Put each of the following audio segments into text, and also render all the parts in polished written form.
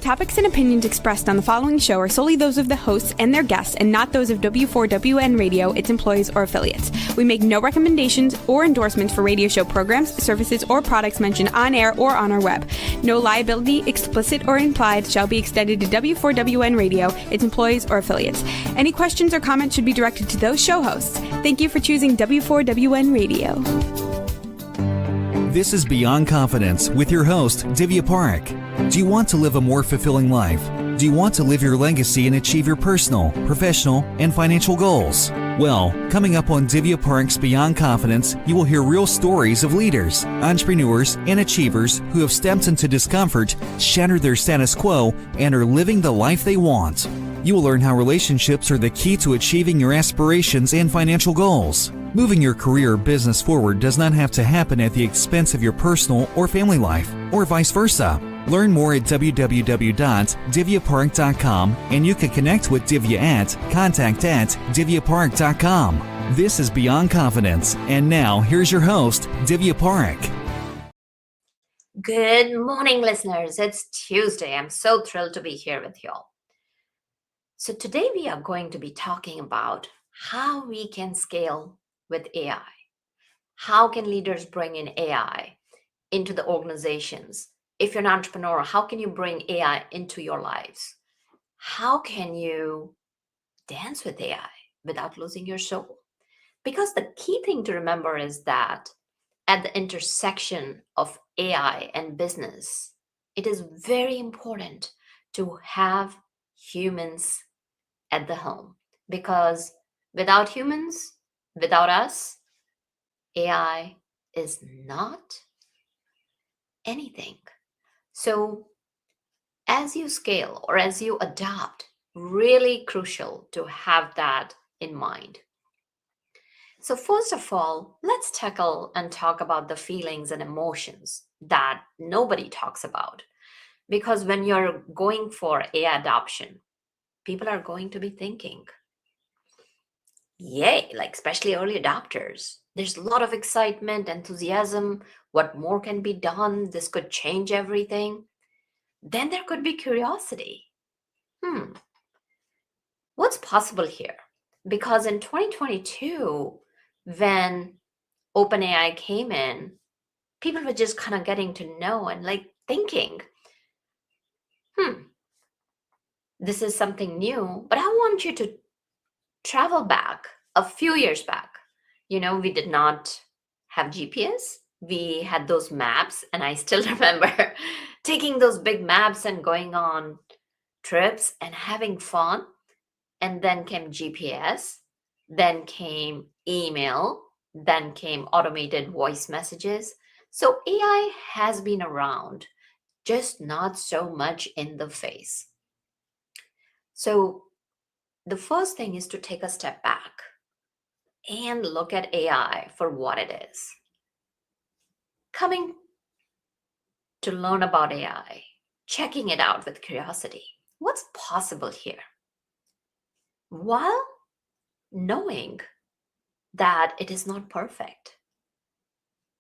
topics and opinions expressed on the following show are solely those of the hosts and their guests and not those of W4WN Radio, its employees, or affiliates. We make no recommendations or endorsements for radio show programs, services, or products mentioned on air or on our web. No liability, explicit or implied, shall be extended to W4WN Radio, its employees, or affiliates. Any questions or comments should be directed to those show hosts. Thank you for choosing W4WN Radio. This is Beyond Confidence with your host, Divya Parekh. Do you want to live a more fulfilling life? Do you want to live your legacy and achieve your personal, professional, and financial goals? Well, coming up on Divya Parekh's Beyond Confidence, you will hear real stories of leaders, entrepreneurs, and achievers who have stepped into discomfort, shattered their status quo, and are living the life they want. You will learn how relationships are the key to achieving your aspirations and financial goals. Moving your career or business forward does not have to happen at the expense of your personal or family life, or vice versa. Learn more at www.divyaparekh.com, and you can connect with Divya at contact@divyaparekh.com. This is Beyond Confidence, and now here's your host, Divya Parekh. Good morning, listeners. It's Tuesday. I'm so thrilled to be here with you all. So today we are going to be talking about how we can scale with AI. How can leaders bring in AI into the organizations? If you're an entrepreneur, how can you bring AI into your lives? How can you dance with AI without losing your soul? Because the key thing to remember is that at the intersection of AI and business, it is very important to have humans at the helm, because without humans, without us, AI is not anything. So as you scale or as you adopt, really crucial to have that in mind. So first of all, let's tackle and talk about the feelings and emotions that nobody talks about. Because when you're going for AI adoption, people are going to be thinking, yay, like especially early adopters. There's a lot of excitement, enthusiasm. What more can be done? This could change everything. Then there could be curiosity. What's possible here? Because in 2022, when OpenAI came in, people were just kind of getting to know and like thinking, this is something new, but I want you to travel back a few years back. You know, we did not have GPS. We had those maps, and I still remember taking those big maps and going on trips and having fun. And then came GPS, then came email, then came automated voice messages. So AI has been around, just not so much in the face. So the first thing is to take a step back and look at AI for what it is. Coming to learn about AI, checking it out with curiosity. What's possible here? While knowing that it is not perfect.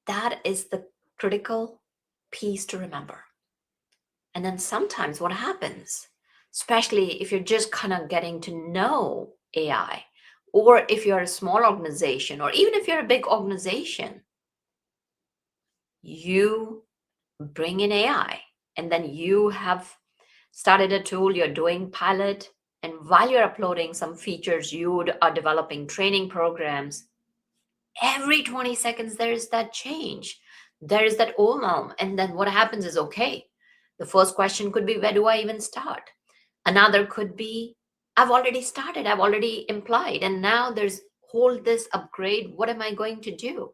That is the critical piece to remember. And then sometimes what happens, especially if you're just kind of getting to know AI, or if you're a small organization, or even if you're a big organization, you bring in AI, and then you have started a tool, you're doing pilot, and while you're uploading some features, you are developing training programs. Every 20 seconds, there is that change. There is that overwhelm. And then what happens is, okay, the first question could be, where do I even start? Another could be, I've already started, I've already implied, and now there's hold this upgrade. What am I going to do?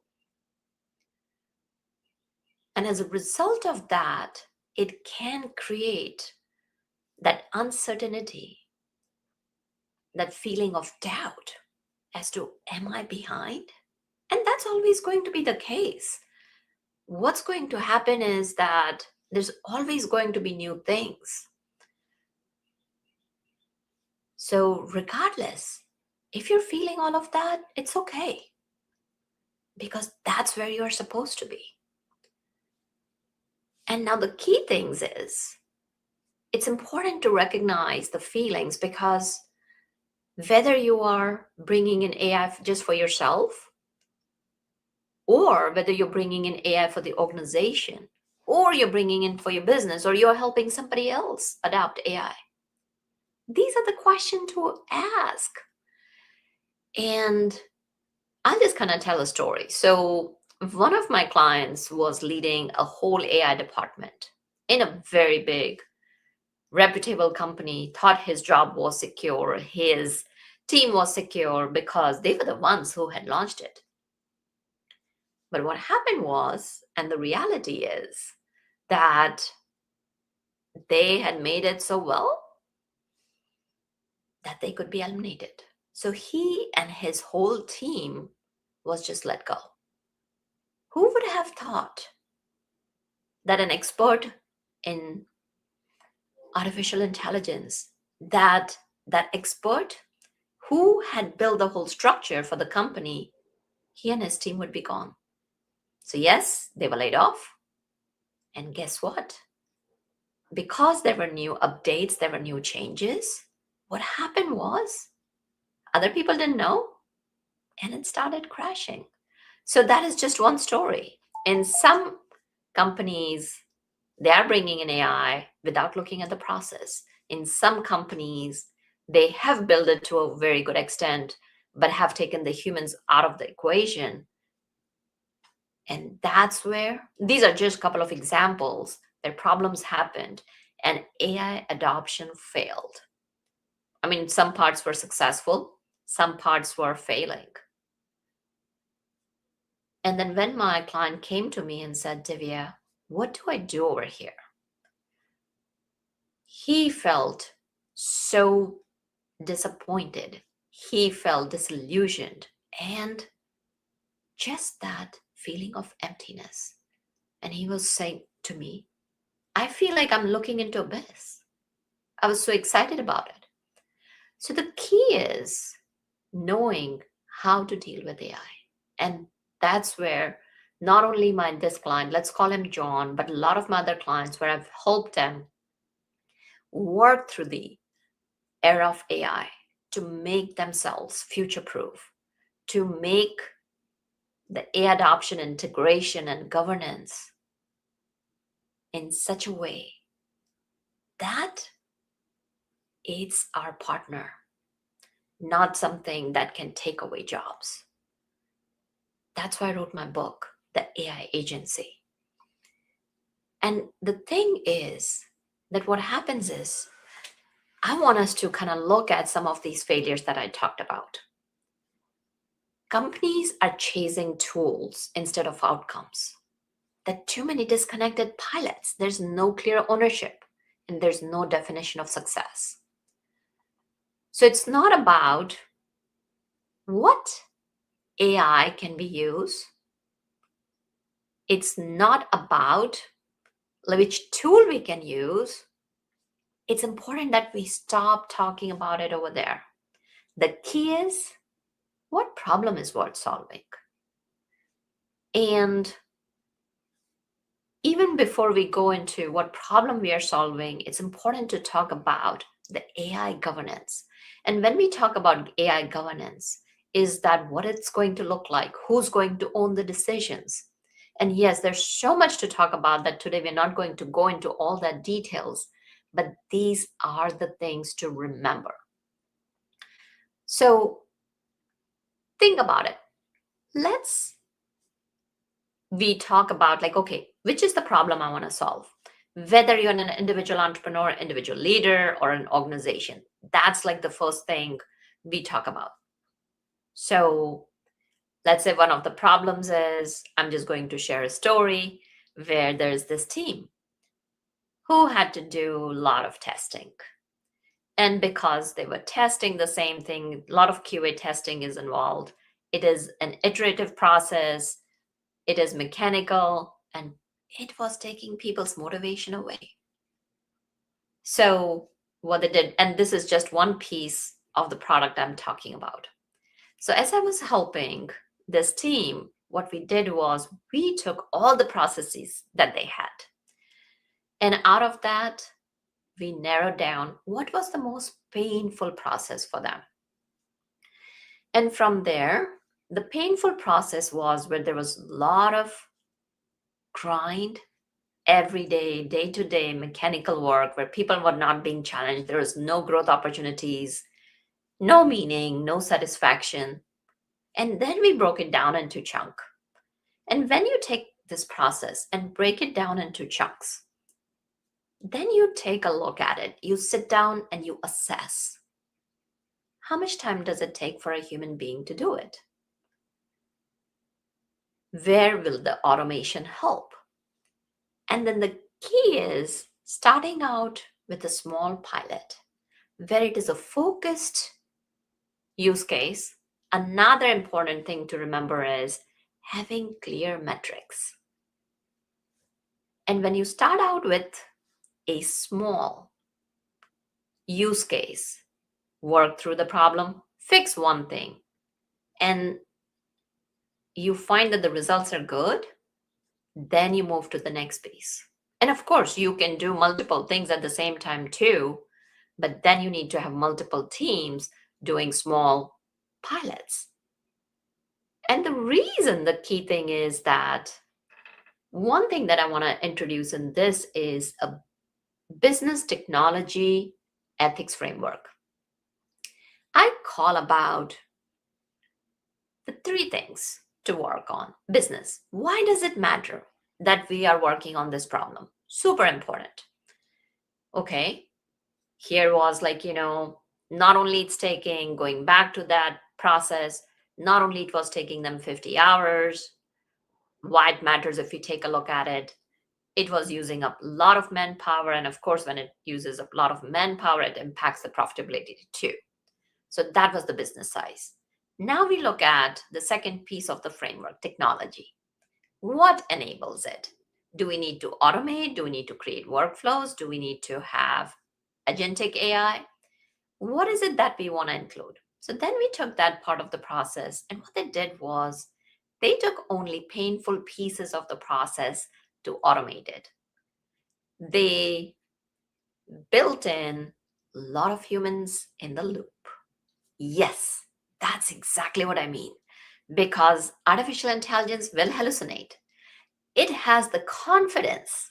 And as a result of that, it can create that uncertainty, that feeling of doubt as to, am I behind? And that's always going to be the case. What's going to happen is that there's always going to be new things. So regardless, if you're feeling all of that, it's okay, because that's where you're supposed to be. And now the key things is, it's important to recognize the feelings, because whether you are bringing in AI just for yourself, or whether you're bringing in AI for the organization, or you're bringing in for your business, or you're helping somebody else adopt AI, these are the questions to ask. And I'll just kind of tell a story. So one of my clients was leading a whole AI department in a very big, reputable company, thought his job was secure, his team was secure because they were the ones who had launched it. But what happened was, and the reality is, that they had made it so well that they could be eliminated. So he and his whole team was just let go. Who would have thought that an expert in artificial intelligence, that expert who had built the whole structure for the company, he and his team would be gone? So yes, they were laid off. And guess what? Because there were new updates, there were new changes, what happened was other people didn't know, and it started crashing. So that is just one story. In some companies, they are bringing in AI without looking at the process. In some companies, they have built it to a very good extent, but have taken the humans out of the equation. And that's where, these are just a couple of examples where problems happened and AI adoption failed. I mean, some parts were successful, some parts were failing. And then when my client came to me and said, Divya, what do I do over here? He felt so disappointed. He felt disillusioned, and just that feeling of emptiness. And he was saying to me, I feel like I'm looking into abyss. I was so excited about it. So the key is knowing how to deal with AI. And that's where not only this client, let's call him John, but a lot of my other clients, where I've helped them work through the era of AI to make themselves future-proof, to make the AI adoption, integration, and governance in such a way that it's our partner, not something that can take away jobs. That's why I wrote my book, The AI Agency. And the thing is that what happens is, I want us to kind of look at some of these failures that I talked about. Companies are chasing tools instead of outcomes. There are too many disconnected pilots. There's no clear ownership, and there's no definition of success. So it's not about what AI can be used. It's not about which tool we can use. It's important that we stop talking about it over there. The key is, what problem is worth solving? And even before we go into what problem we are solving, it's important to talk about the AI governance. And when we talk about AI governance, is that what it's going to look like? Who's going to own the decisions? And yes, there's so much to talk about that today. We're not going to go into all that details, but these are the things to remember. So think about it. We talk about okay, which is the problem I want to solve? Whether you're an individual entrepreneur, individual leader, or an organization, that's the first thing we talk about. So let's say one of the problems is, I'm just going to share a story where there's this team who had to do a lot of testing. And because they were testing the same thing, a lot of QA testing is involved. It is an iterative process. It is mechanical, and it was taking people's motivation away. So what they did, and this is just one piece of the product I'm talking about. So as I was helping this team, what we did was we took all the processes that they had. And out of that, we narrowed down what was the most painful process for them. And from there, the painful process was where there was a lot of grind, everyday, day to day mechanical work where people were not being challenged. There was no growth opportunities, no meaning, no satisfaction. And then we broke it down into chunks. And when you take this process and break it down into chunks, then you take a look at it. You sit down and you assess. How much time does it take for a human being to do it? Where will the automation help? And then the key is starting out with a small pilot where it is a focused use case. Another important thing to remember is having clear metrics. And when you start out with a small use case, work through the problem, fix one thing, and you find that the results are good, then you move to the next piece. And of course, you can do multiple things at the same time too, but then you need to have multiple teams doing small pilots. And the reason, the key thing is that one thing that I want to introduce in this is a business technology ethics framework. I call about the 3 things to work on. Business. Why does it matter that we are working on this problem? Super important. Okay. Here was not only it's taking, going back to that process, not only it was taking them 50 hours, why it matters if you take a look at it, it was using up a lot of manpower. And of course, when it uses up a lot of manpower, it impacts the profitability too. So that was the business size. Now we look at the second piece of the framework, technology. What enables it? Do we need to automate? Do we need to create workflows? Do we need to have agentic AI? What is it that we want to include? So then we took that part of the process, and what they did was they took only painful pieces of the process to automate it. They built in a lot of humans in the loop. Yes, that's exactly what I mean. Because artificial intelligence will hallucinate. It has the confidence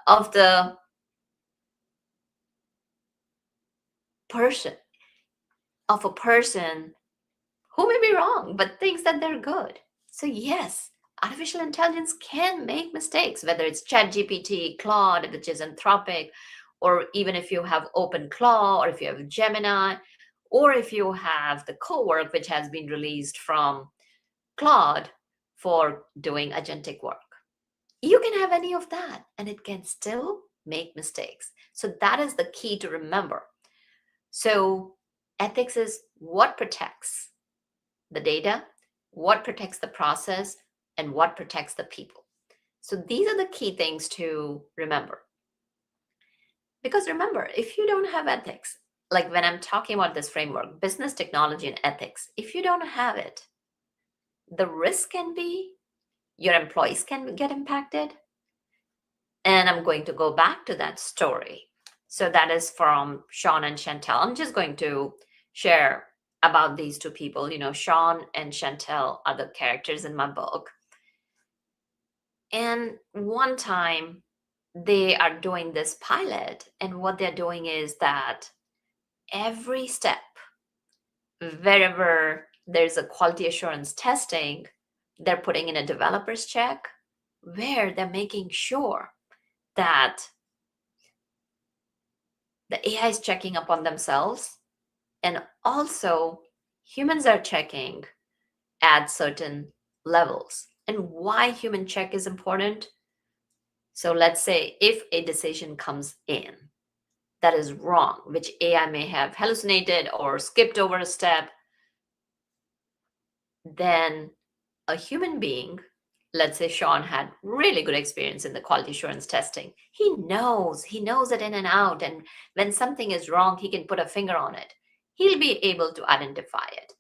of the person, of a person who may be wrong, but thinks that they're good. So yes, artificial intelligence can make mistakes, whether it's ChatGPT, Claude, which is Anthropic, or even if you have OpenClaw, or if you have Gemini, or if you have the Cowork, which has been released from Claude for doing agentic work. You can have any of that, and it can still make mistakes. So that is the key to remember. So ethics is what protects the data, what protects the process, and what protects the people. So these are the key things to remember. Because remember, if you don't have ethics, like when I'm talking about this framework, business, technology, and ethics, if you don't have it, the risk can be your employees can get impacted. And I'm going to go back to that story. So that is from Sean and Chantel. I'm just going to share about these 2 people. Sean and Chantel are the characters in my book. And one time they are doing this pilot, and what they're doing is that every step, wherever there's a quality assurance testing, they're putting in a developer's check where they're making sure that the AI is checking up on themselves, and also humans are checking at certain levels. And why human check is important? So let's say if a decision comes in that is wrong, which AI may have hallucinated or skipped over a step, then a human being, let's say Sean had really good experience in the quality assurance testing. He knows it in and out. And when something is wrong, he can put a finger on it. He'll be able to identify it.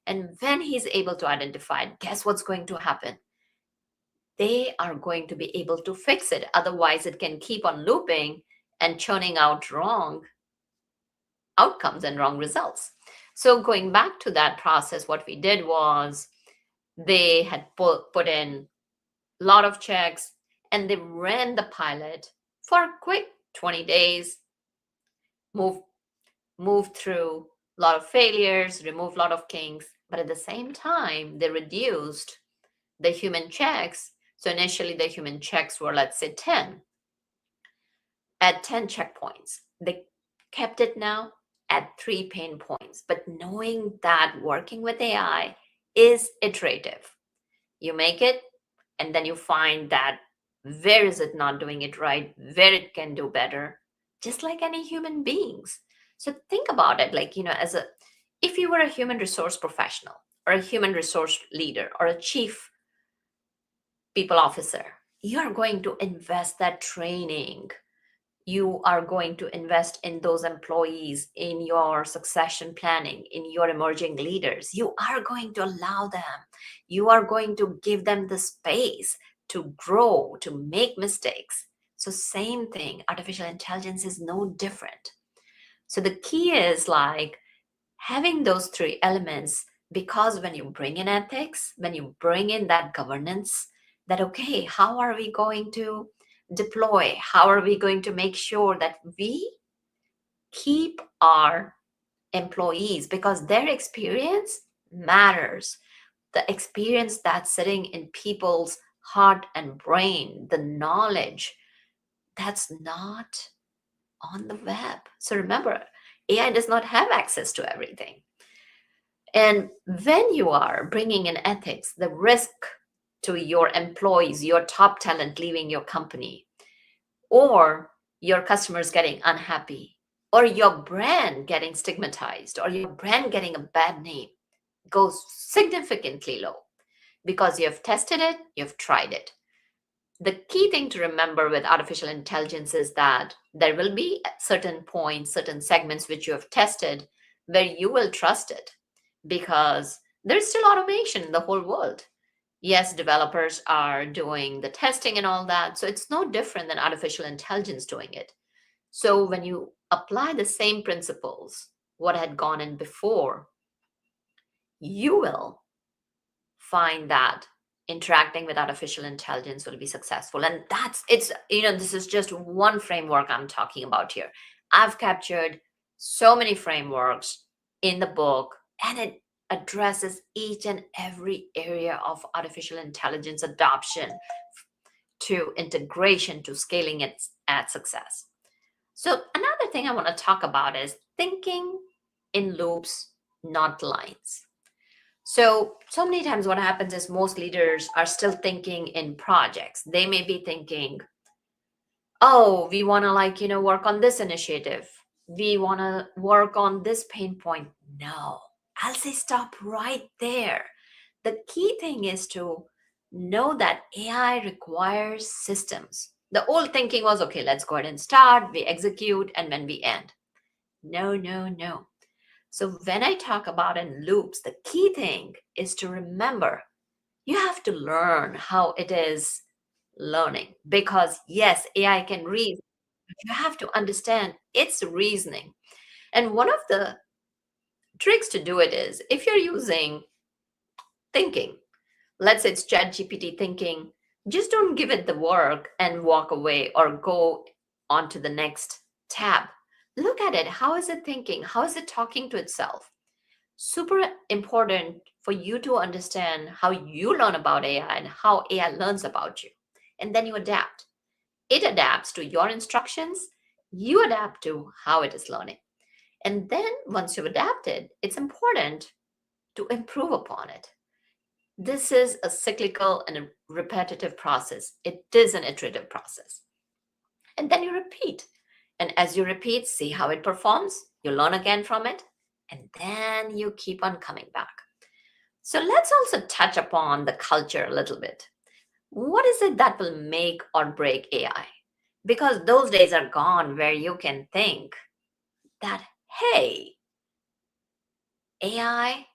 And when he's able to identify it, guess what's going to happen? They are going to be able to fix it. Otherwise, it can keep on looping and churning out wrong outcomes and wrong results. So going back to that process, what we did was they had put in a lot of checks and they ran the pilot for a quick 20 days, moved through a lot of failures, removed a lot of kinks, but at the same time, they reduced the human checks. So initially the human checks were, let's say 10. At 10 checkpoints, they kept it now at 3 pain points. But knowing that working with AI is iterative. You make it, and then you find that where is it not doing it right, where it can do better, just like any human beings. So think about it like, if you were a human resource professional or a human resource leader or a chief people officer, you are going to invest that training. You are going to invest in those employees, in your succession planning, in your emerging leaders. You are going to allow them. You are going to give them the space to grow, to make mistakes. So same thing, artificial intelligence is no different. So the key is like having those three elements, because when you bring in ethics, when you bring in that governance, that, okay, how are we going to deploy? How are we going to make sure that we keep our employees, because their experience matters. The experience that's sitting in people's heart and brain, the knowledge that's not on the web. So remember, AI does not have access to everything. And when you are bringing in ethics, the risk to your employees, your top talent leaving your company, or your customers getting unhappy, or your brand getting stigmatized, or your brand getting a bad name goes significantly low because you have tested it, you've tried it. The key thing to remember with artificial intelligence is that there will be certain points, certain segments which you have tested where you will trust it, because there's still automation in the whole world. Yes, developers are doing the testing and all that. So it's no different than artificial intelligence doing it. So when you apply the same principles, what had gone in before, you will find that interacting with artificial intelligence will be successful. And this is just one framework I'm talking about here. I've captured so many frameworks in the book, and it addresses each and every area of artificial intelligence adoption, to integration, to scaling it at success. So another thing I want to talk about is thinking in loops, not lines. So many times what happens is most leaders are still thinking in projects. They may be thinking, oh, we want to work on this initiative. We want to work on this pain point. No, I'll say stop right there. The key thing is to know that AI requires systems. The old thinking was, okay, let's go ahead and start, we execute, and then we end. No, no, no. So when I talk about in loops, the key thing is to remember you have to learn how it is learning. Because yes, AI can reason, but you have to understand its reasoning. And one of the tricks to do it is, if you're using thinking, let's say it's ChatGPT thinking, just don't give it the work and walk away or go on to the next tab. Look at it. How is it thinking? How is it talking to itself? Super important for you to understand how you learn about AI and how AI learns about you. And then you adapt. It adapts to your instructions. You adapt to how it is learning. And then once you've adapted, it's important to improve upon it. This is a cyclical and a repetitive process. It is an iterative process. And then you repeat. And as you repeat, see how it performs. You learn again from it. And then you keep on coming back. So let's also touch upon the culture a little bit. What is it that will make or break AI? Because those days are gone where you can think that, hey, AI,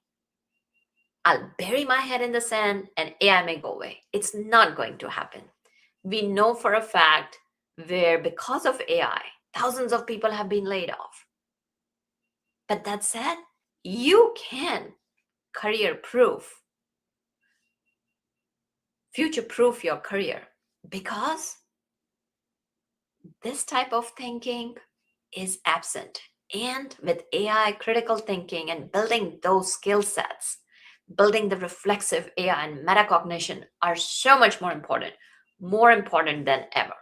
I'll bury my head in the sand and AI may go away. It's not going to happen. We know for a fact where, because of AI, Thousands of people have been laid off. But that said, you can career-proof, future-proof your career, because this type of thinking is absent. And with AI, critical thinking and building those skill sets, building the reflexive AI and metacognition are so much more important than ever.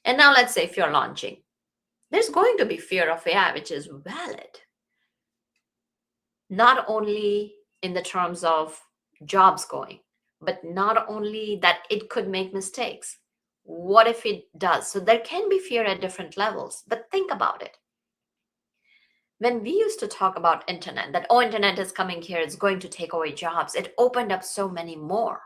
And now let's say if you're launching, there's going to be fear of AI, which is valid. Not only in the terms of jobs going, but not only that it could make mistakes. What if it does? So there can be fear at different levels, but think about it. When we used to talk about internet, that, oh, internet is coming here, it's going to take away jobs, it opened up so many more.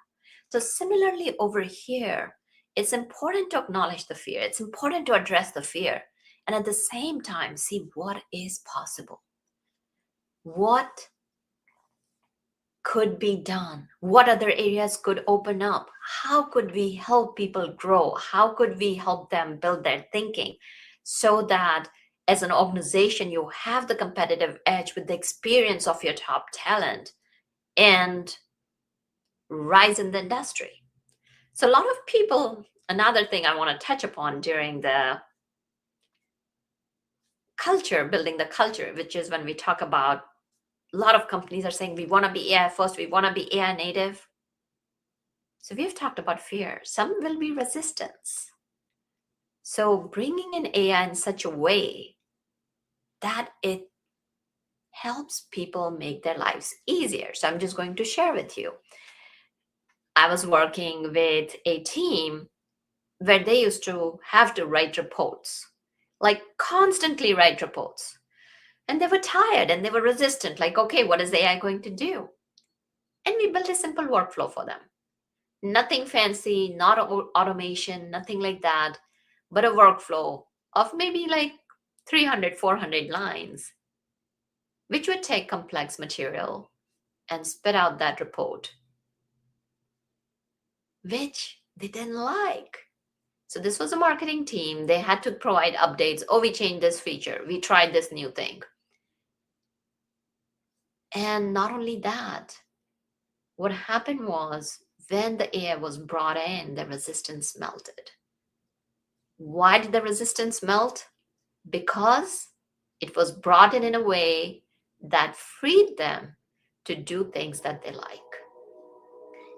So similarly over here, it's important to acknowledge the fear. It's important to address the fear. And at the same time, see what is possible. What could be done? What other areas could open up? How could we help people grow? How could we help them build their thinking so that as an organization, you have the competitive edge with the experience of your top talent and rise in the industry? So a lot of people, another thing I want to touch upon during the culture, building the culture, which is when we talk about, a lot of companies are saying we want to be AI first, we want to be AI native. So we've talked about fear. Some will be resistance. So bringing in AI in such a way that it helps people make their lives easier. So I'm just going to share with you. I was working with a team where they used to have to write reports, like constantly write reports. And they were tired and they were resistant, like, okay, what is AI going to do? And we built a simple workflow for them. Nothing fancy, not automation, nothing like that, but a workflow of maybe like 300, 400 lines, which would take complex material and spit out that report, which they didn't like. So this was a marketing team. They had to provide updates. Oh, we changed this feature. We tried this new thing. And not only that, what happened was when the AI was brought in, the resistance melted. Why did the resistance melt? Because it was brought in a way that freed them to do things that they like.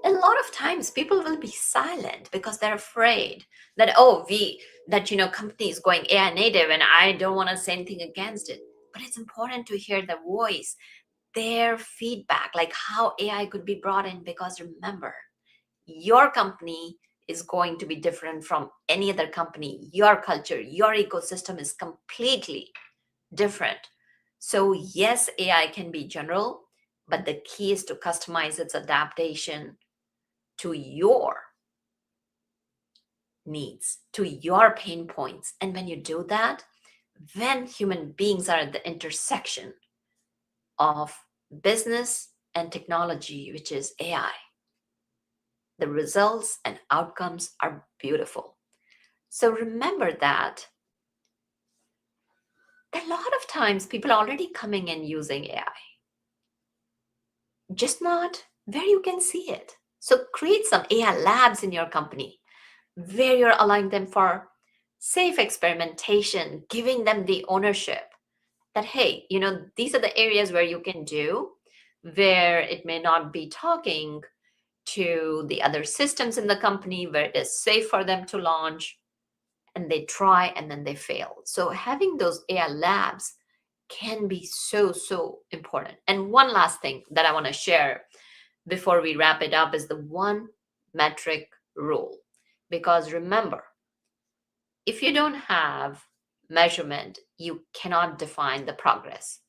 A lot of times people will be silent because they're afraid that, company is going AI native and I don't want to say anything against it. But it's important to hear the voice, their feedback, like how AI could be brought in, because remember, your company is going to be different from any other company. Your culture, your ecosystem is completely different. So yes, AI can be general, but the key is to customize its adaptation to your needs, to your pain points. And when you do that, when human beings are at the intersection of business and technology, which is AI, the results and outcomes are beautiful. So remember that a lot of times people are already coming in using AI, just not where you can see it. So create some AI labs in your company where you're allowing them for safe experimentation, giving them the ownership that, hey, these are the areas where you can do, where it may not be talking to the other systems in the company, where it is safe for them to launch, and they try and then they fail. So having those AI labs can be so, so important. And one last thing that I want to share before we wrap it up is the one metric rule. Because remember, if you don't have measurement, you cannot define the progress.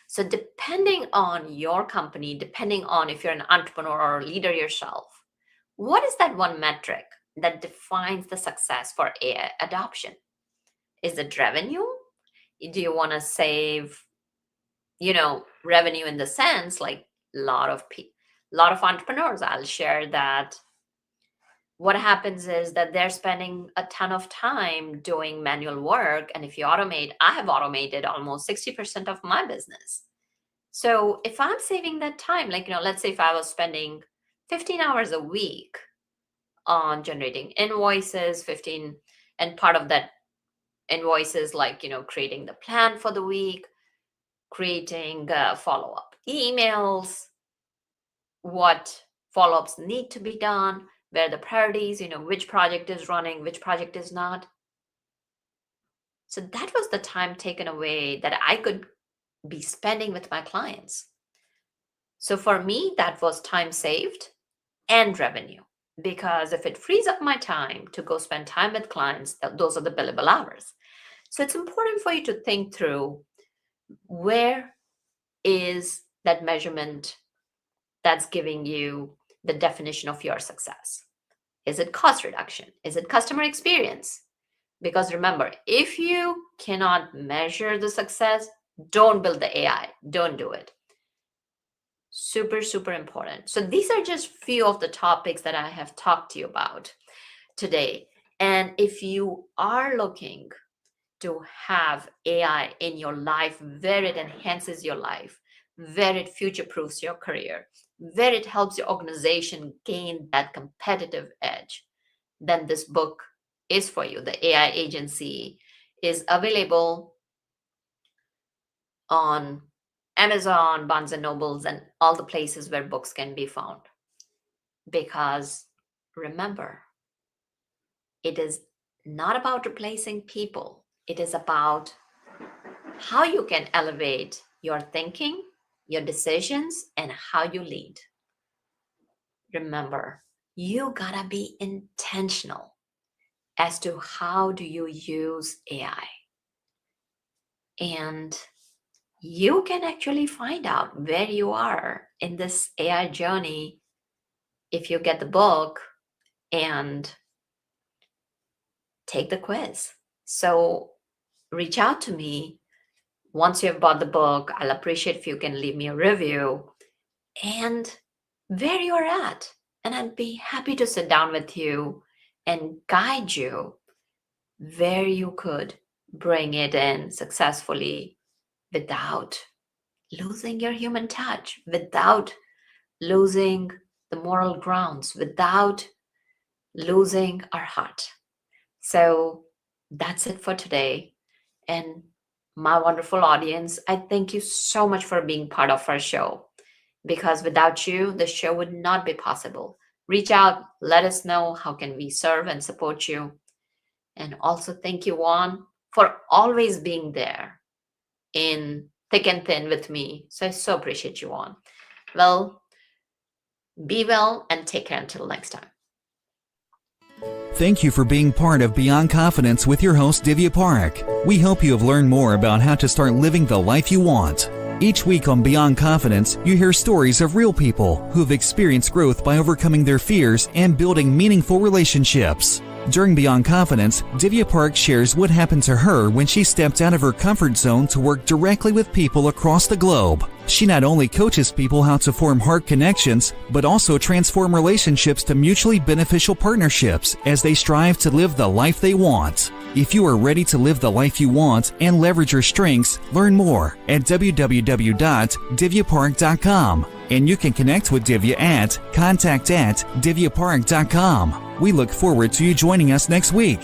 So depending on your company, depending on if you're an entrepreneur or a leader yourself, what is that one metric that defines the success for AI adoption? Is it revenue? Do you want to save, revenue in the sense like a lot of entrepreneurs? I'll share that what happens is that they're spending a ton of time doing manual work. And if you automate, I have automated almost 60% of my business. So if I'm saving that time, like, let's say if I was spending 15 hours a week on generating invoices, and part of that invoices, like, creating the plan for the week, creating follow-up emails, what follow-ups need to be done, where the priorities, which project is running, which project is not. So that was the time taken away that I could be spending with my clients. So for me, that was time saved and revenue, because if it frees up my time to go spend time with clients, those are the billable hours. So it's important for you to think through, where is that measurement that's giving you the definition of your success? Is it cost reduction? Is it customer experience? Because remember, if you cannot measure the success, don't build the AI. Don't do it. Super, super important. So these are just few of the topics that I have talked to you about today. And if you are looking to have AI in your life, where it enhances your life, where it future-proofs your career, where it helps your organization gain that competitive edge, then this book is for you. The AI Agency is available on Amazon, Barnes and Nobles, and all the places where books can be found. Because remember, it is not about replacing people. It is about how you can elevate your thinking, your decisions, and how you lead. Remember, you gotta be intentional as to how do you use AI. And you can actually find out where you are in this AI journey if you get the book and take the quiz. So reach out to me once you have bought the book. I'll appreciate if you can leave me a review and where you're at. And I'd be happy to sit down with you and guide you where you could bring it in successfully without losing your human touch, without losing the moral grounds, without losing our heart. So that's it for today. And my wonderful audience, I thank you so much for being part of our show, because without you, the show would not be possible. Reach out, let us know how can we serve and support you. And also thank you, Juan, for always being there in thick and thin with me. So I so appreciate you, Juan. Well, be well and take care until next time. Thank you for being part of Beyond Confidence with your host, Divya Parekh. We hope you have learned more about how to start living the life you want. Each week on Beyond Confidence, you hear stories of real people who've experienced growth by overcoming their fears and building meaningful relationships. During Beyond Confidence, Divya Parekh shares what happened to her when she stepped out of her comfort zone to work directly with people across the globe. She not only coaches people how to form heart connections, but also transform relationships to mutually beneficial partnerships as they strive to live the life they want. If you are ready to live the life you want and leverage your strengths, learn more at www.divyaparekh.com. And you can connect with Divya at contact@divyaparekh.com. We look forward to you joining us next week.